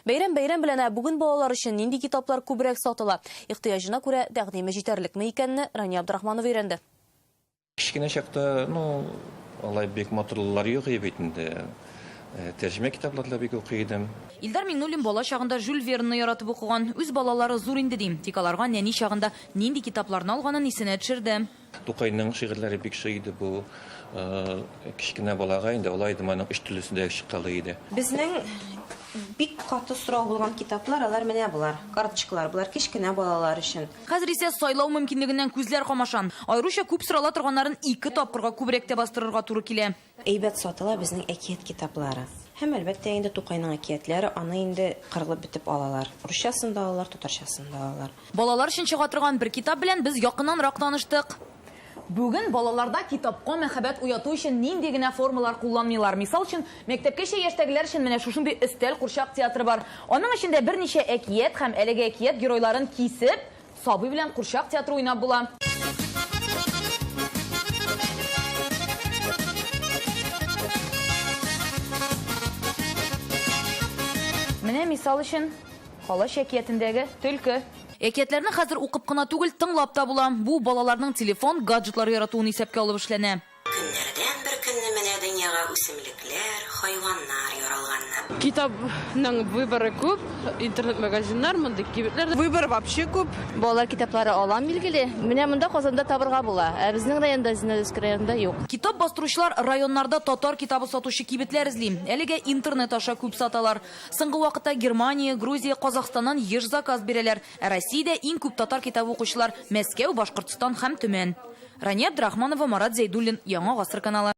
Бәйрәм белән бүген балалар өчен нинди китаплар күбрәк сатыла? Ихтыяҗына күрә тәкъдиме җитәрлекме икәнне Рания Абдрахманова өйрәнде. Кичкенә чакта, алай бик матурлар юк бит инде. Тәрҗемә китапларда бик укый идем. Илдар Миңнуллин бала чагында Жюль Вернны яратып укыган. Үз балалары зур инде дим. Тик аларга нәни чагында нинди китапларны алганын исенә төшерде. Тукайның шигырьләре бик шый иде бу. Кичкенә балага инде алай да моның 3 телесендә чыккалы иде. Безнең бик каты сорау булган китаплар, алар менә булар. Карточкалар, булар кичкенә балалар өчен. Хәзер исә сайлау мөмкинлегеннән күзләр камашан. Айруча күп сорала торганнарын 2 тапкырга күбрәк тә бастырырга туры килә. Әйбәт сатыла безнең әкият китаплары. Һәм әлбәттә инде Тукайның әкиятләре аны инде кырылып битеп алалар. Русчасын да алалар, татарчасын да алалар. Балалар өчен чыга торган бер китап белән без якыннанрак таныштык. Бүген балаларда китапка мәхәббәт уяту өчен нинди генә формалар кулланмыйлар. Мисал өчен, мәктәпкәчә яшьтәгеләр өчен менә шушындый өстәл курчак театры бар. Аның эчендә берничә әкият һәм әлеге әкият геройларын кисеп, сабый белән курчак театры уйнап була. Менә мисал өчен, Калаш әкиятендәге төлке. Әкиятләрне хәзер укып кына түгел, тыңлап та була. Бу балаларның телефон, гаджетлары яратуын исәпкә алып эшләнә. Көннәрдән бер көнне менә дөньяга үсемлекләр, хайваннар яралганнар. Китапның выборы күп, интернет-магазиннар, монда кибетләр. Выбор вообще күп. Балалар китаплары алам билгеле. Менә монда Казанда табырга була. Ә безнең районда, Зиннәтск районында юк. Китап бастыручылар районнарда татар китабы сатучы кибетләр эзли. Әлегә интернет аша күп саталар. Соңгы вакытта Германия, Грузия, Казахстаннан еш заказ бирәләр. Ә Россиядә иң күп татар китабы укучылар Мәскәү, Башкортстан һәм Төмән. Рания Абдрахманова, Марат Зәйдуллин, Яңа гасыр каналы.